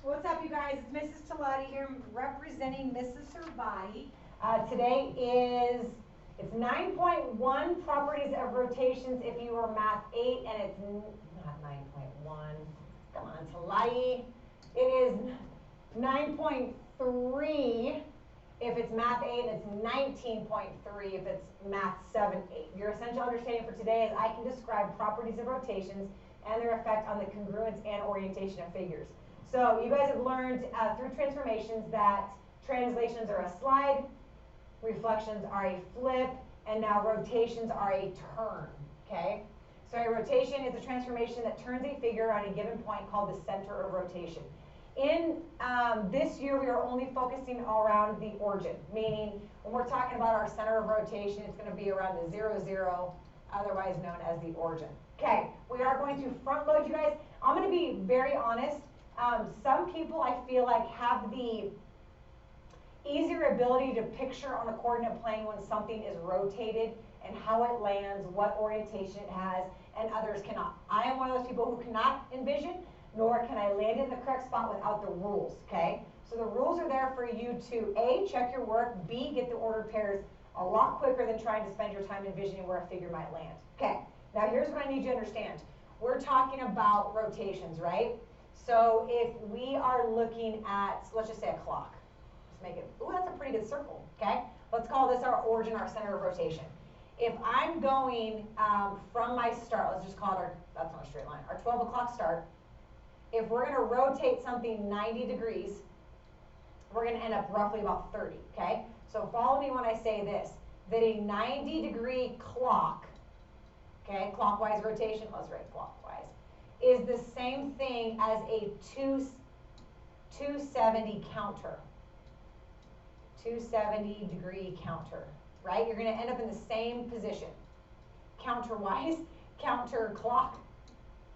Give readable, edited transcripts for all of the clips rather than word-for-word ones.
What's up, you guys? It's Mrs. Talati here representing Mrs. Servati. Today it's 9.1 properties of rotations if you were math 8, and it's not 9.1. Come on, Talati. It is 9.3 if it's math 8, and it's 19.3 if it's math 7, 8. Your essential understanding for today is I can describe properties of rotations and their effect on the congruence and orientation of figures. So you guys have learned through transformations that translations are a slide, reflections are a flip, and now rotations are a turn, okay? So a rotation is a transformation that turns a figure on a given point called the center of rotation. In this year, we are only focusing around the origin, meaning when we're talking about our center of rotation, it's going to be around the 0, 0, otherwise known as the origin. Okay, we are going to front load you guys. I'm going to be very honest. Some people, I feel like, have the easier ability to picture on a coordinate plane when something is rotated and how it lands, what orientation it has, and others cannot. I am one of those people who cannot envision, nor can I land in the correct spot without the rules, okay? So the rules are there for you to A, check your work, B, get the ordered pairs a lot quicker than trying to spend your time envisioning where a figure might land. Okay, now here's what I need you to understand. We're talking about rotations, right? So if we are looking at, let's just say a clock. Let's make it, ooh, that's a pretty good circle, okay? Let's call this our origin, our center of rotation. If I'm going from my start, let's just call it our, that's not a straight line, our 12 o'clock start. If we're going to rotate something 90 degrees, we're going to end up roughly about 30, okay? So follow me when I say this, that a 90-degree clock, okay, clockwise rotation, let's write clockwise, is the same thing as a 270 counter. 270-degree counter, right? You're going to end up in the same position. Counter-wise, counter-clock.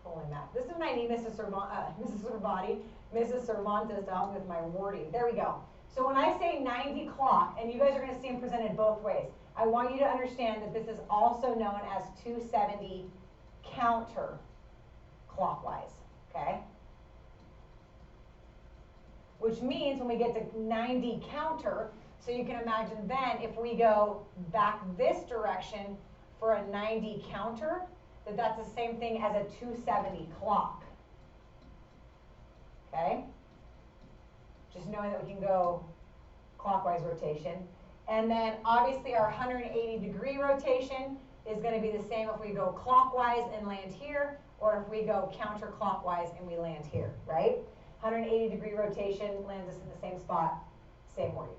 Holy math. This is when I need Mrs. Servati, Mrs. Cervantes to help me with my wording. There we go. So when I say 90 clock, and you guys are going to see them presented both ways, I want you to understand that this is also known as 270 counter clockwise, okay? Which means when we get to 90 counter, so you can imagine then if we go back this direction for a 90 counter, that's the same thing as a 270 clock, okay? Just knowing that we can go clockwise rotation. And then obviously our 180-degree rotation is going to be the same if we go clockwise and land here, or if we go counterclockwise and we land here, right? 180-degree rotation lands us in the same spot, same wording.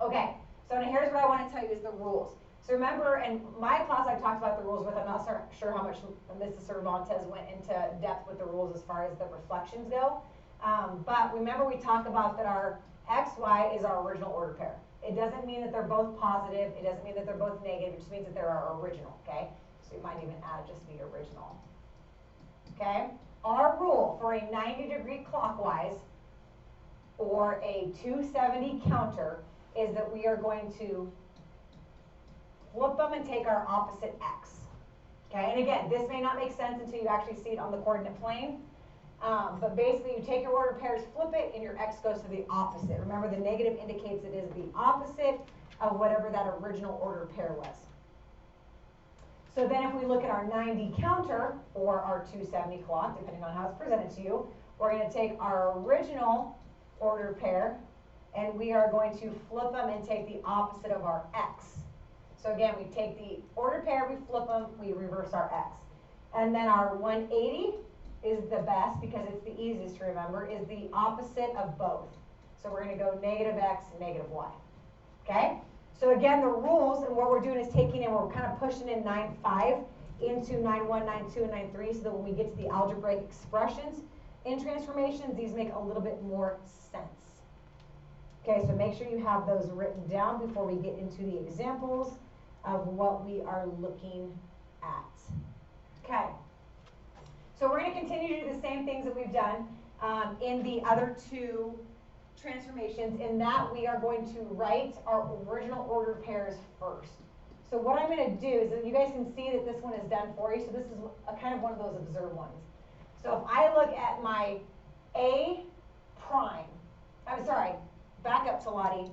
Okay, so now here's what I want to tell you is the rules. So remember, in my class I talked about the rules with, I'm not sure how much Mrs. Cervantes went into depth with the rules as far as the reflections go. But remember we talked about that our XY is our original order pair. It doesn't mean that they're both positive. It doesn't mean that they're both negative. It just means that they're our original, okay? So you might even add just the original, okay? Our rule for a 90-degree clockwise or a 270 counter is that we are going to flip them and take our opposite x. Okay, and again, this may not make sense until you actually see it on the coordinate plane. But basically, you take your ordered pairs, flip it, and your x goes to the opposite. Remember, the negative indicates it is the opposite of whatever that original ordered pair was. So then if we look at our 90 counter, or our 270 clock, depending on how it's presented to you, we're going to take our original ordered pair, and we are going to flip them and take the opposite of our x. So again, we take the ordered pair, we flip them, we reverse our x. And then our 180 is the best because it's the easiest to remember, is the opposite of both. So we're going to go negative x, negative y. Okay? So again, the rules and what we're doing is taking in, we're kind of pushing in 9.5 into 9.1, 9.2, and 9.3 so that when we get to the algebraic expressions in transformations, these make a little bit more sense. Okay, so make sure you have those written down before we get into the examples of what we are looking at. Okay, so we're going to continue to do the same things that we've done in the other two transformations, in that we are going to write our original ordered pairs first. So what I'm going to do is that you guys can see that this one is done for you, so this is a kind of one of those observed ones. So if I look at my A prime. I'm sorry, back up to Lottie.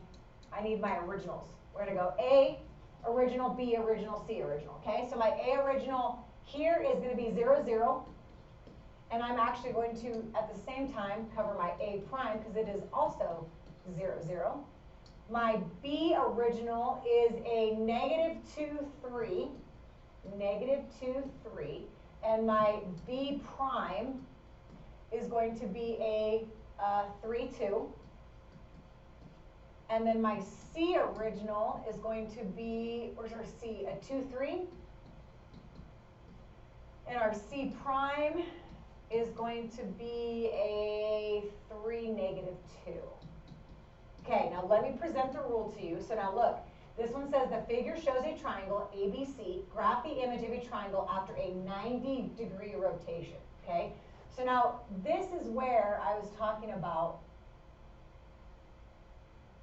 I need my originals. We're gonna go A original, B original, C original, okay? So my A original here is gonna be 0, 0. And I'm actually going to, at the same time, cover my A prime because it is also 0, 0. My B original is a -2, 3, -2, 3. And my B prime is going to be a 3, 2. And then my C original is going to be, where's our C? A 2, 3. And our C prime is going to be a 3, -2. Okay, now let me present the rule to you. So now look, this one says the figure shows a triangle ABC. Graph the image of a triangle after a 90-degree rotation, okay? So now this is where I was talking about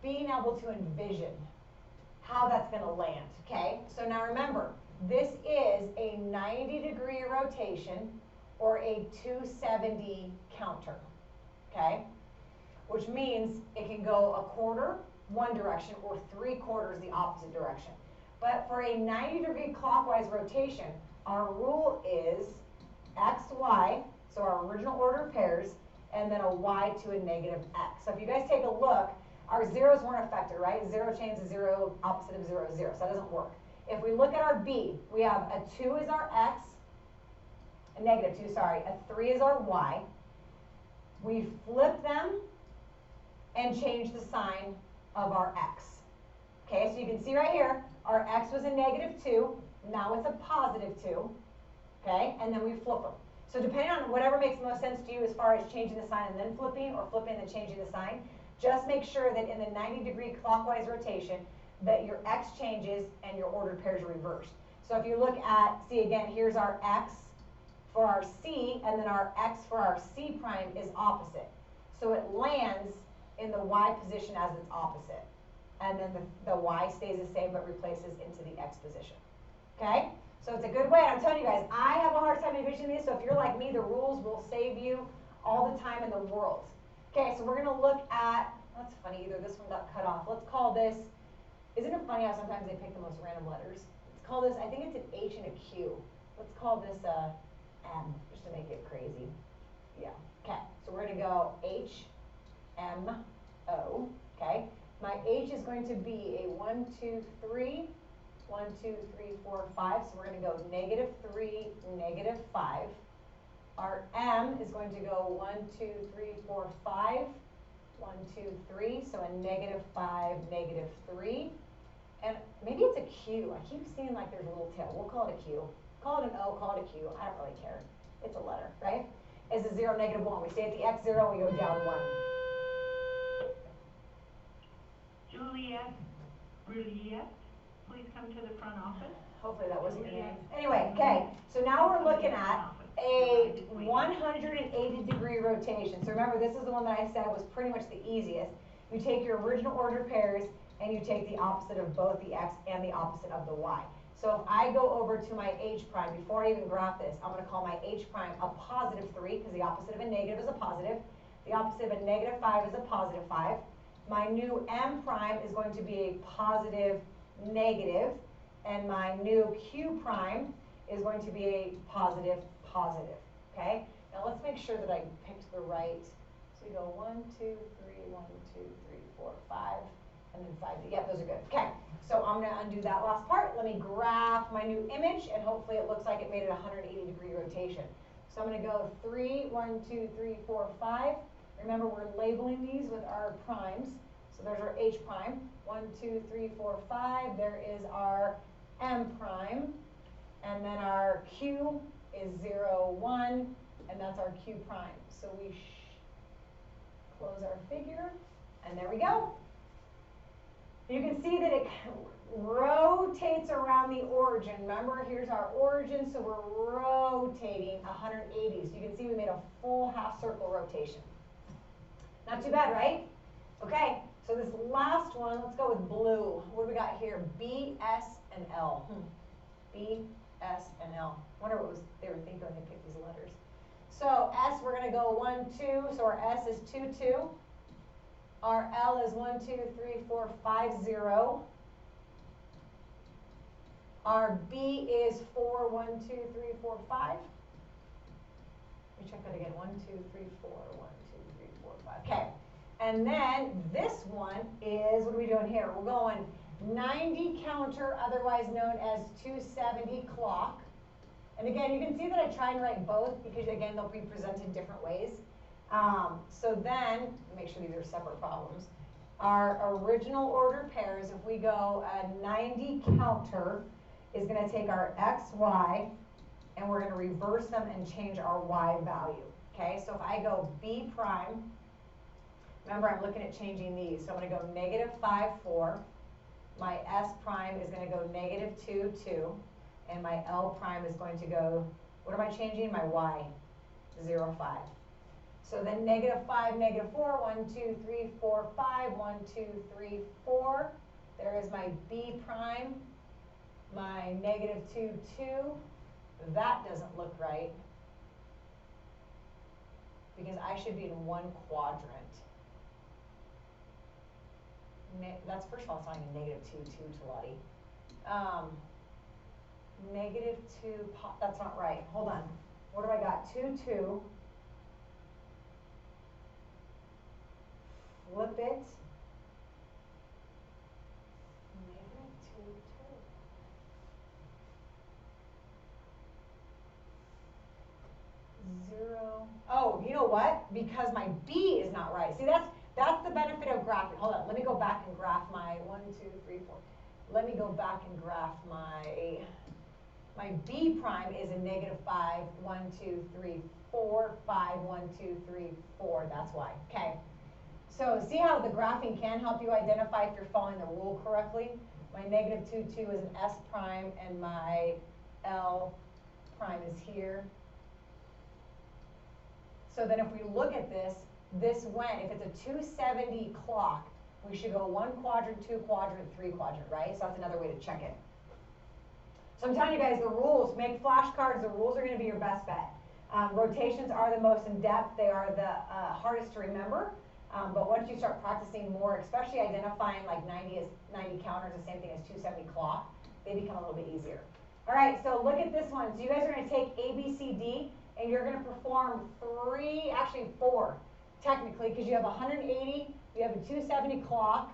being able to envision how that's going to land, okay? So now remember, this is a 90-degree rotation or a 270 counter, okay? Which means it can go a quarter one direction or 3/4 the opposite direction. But for a 90-degree clockwise rotation, our rule is x, y, so our original order of pairs, and then a y to a -x. So if you guys take a look, our zeros weren't affected, right? 0 change to 0, opposite of 0 is 0, so that doesn't work. If we look at our B, we have a 2 is our x, a -2, sorry, a 3 is our y. We flip them and change the sign of our x. Okay, so you can see right here, our x was a -2, now it's a +2, okay, and then we flip them. So depending on whatever makes the most sense to you as far as changing the sign and then flipping, or flipping and then changing the sign, just make sure that in the 90-degree clockwise rotation that your x changes and your ordered pairs are reversed. So if you look at, see again, here's our x for our C, and then our x for our C prime is opposite. So it lands in the y position as its opposite. And then the y stays the same but replaces into the x position. Okay? So it's a good way. I'm telling you guys, I have a hard time envisioning this, so if you're like me, the rules will save you all the time in the world. Okay, so we're going to look at, that's funny, either this one got cut off. Let's call this, isn't it funny how sometimes they pick the most random letters? Let's call this, I think it's an H and a Q. Let's call this a M, just to make it crazy. Yeah, okay, so we're going to go H, M, O, okay? My H is going to be a 1, 2, 3, 1, 2, 3, 4, 5, so we're going to go -3, -5. Our M is going to go 1, 2, 3, 4, 5, 1, 2, 3, so a -5, -3. And maybe it's a Q. I keep seeing like there's a little tail. We'll call it a Q. Call it an O, call it a Q. I don't really care. It's a letter, right? It's a 0, -1. We stay at the X 0, we go down 1. Juliet, please come to the front office. Hopefully that wasn't me. Anyway, okay, so now we're looking at a 180-degree rotation. So remember, this is the one that I said was pretty much the easiest. You take your original ordered pairs and you take the opposite of both the x and the opposite of the y. So if I go over to my h prime, before I even graph this, I'm going to call my h prime a +3, because the opposite of a negative is a positive. The opposite of a -5 is a +5. My new m prime is going to be a +, and my new q prime is going to be a +, okay? Now let's make sure that I picked the right, so we go 1, 2, 3, 1, 2, 3, 4, 5, and then 5, yeah, those are good. Okay, so I'm gonna undo that last part. Let me graph my new image, and hopefully it looks like it made it a 180-degree rotation. So I'm gonna go 3, 1, 2, 3, 4, 5. Remember, we're labeling these with our primes. So there's our h prime, 1, 2, 3, 4, 5. There is our m prime, and then our q is 0, 1, and that's our q prime. So we close our figure, and there we go. You can see that it rotates around the origin. Remember, here's our origin, so we're rotating 180. So you can see we made a full half circle rotation. Not too bad, right? Okay, so this last one, let's go with blue. What do we got here? B, S, and L. B, S, and L. I wonder what they were thinking when they picked these letters. So S, we're going to go 1, 2. So our S is 2, 2. Our L is 1, 2, 3, 4, 5, 0. Our B is 4, 1, 2, 3, 4, 5. Let me check that again. 1, 2, 3, 4, 1, 2, 3, 4, 5. Okay. And then this one is, what are we doing here? We're going 90 counter, otherwise known as 270 clock. And again, you can see that I try and write both because, again, they'll be presented different ways. So then, make sure these are separate problems. Our original order pairs, if we go a 90 counter, is going to take our x, y, and we're going to reverse them and change our y value. Okay, so if I go b prime, remember I'm looking at changing these. So I'm going to go negative 5, 4. My s prime is going to go negative 2, 2. And my L prime is going to go, what am I changing? My Y, 0, 5. So then negative 5, negative 4, 1, 2, 3, 4, 5, 1, 2, 3, 4. There is my B prime, my negative 2, 2. That doesn't look right because I should be in one quadrant. That's, first of all, it's not even negative 2, 2 to Lottie. Negative 2, that's not right. Hold on. What have I got? 2, 2. Flip it. Negative 2, 2. 0. Oh, you know what? Because my B is not right. See, that's the benefit of graphing. Hold on. Let me go back and graph my 1, 2, 3, 4. Let me go back and graph my B prime is a negative 5, 1, 2, 3, 4, 5, 1, 2, 3, 4. That's why. Okay. So see how the graphing can help you identify if you're following the rule correctly? My negative 2, 2 is an S prime, and my L prime is here. So then if we look at this went, if it's a 270 clock, we should go 1 quadrant, 2 quadrant, 3 quadrant, right? So that's another way to check it. So I'm telling you guys the rules, make flashcards, the rules are going to be your best bet. Rotations are the most in-depth, they are the hardest to remember, but once you start practicing more, especially identifying like 90 counters, the same thing as 270 clock, they become a little bit easier. All right, so look at this one. So you guys are going to take A, B, C, D, and you're going to perform 3, actually 4, technically, because you have 180, you have a 270 clock,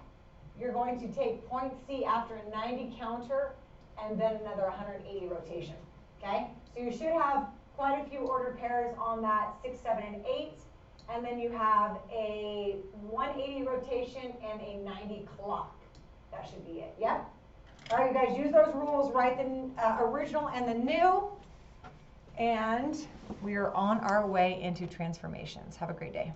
you're going to take point C after a 90 counter, and then another 180 rotation, okay? So you should have quite a few ordered pairs on that 6, 7, and 8, and then you have a 180 rotation and a 90 clock. That should be it, yep? All right, you guys, use those rules, write the original and the new, and we are on our way into transformations. Have a great day.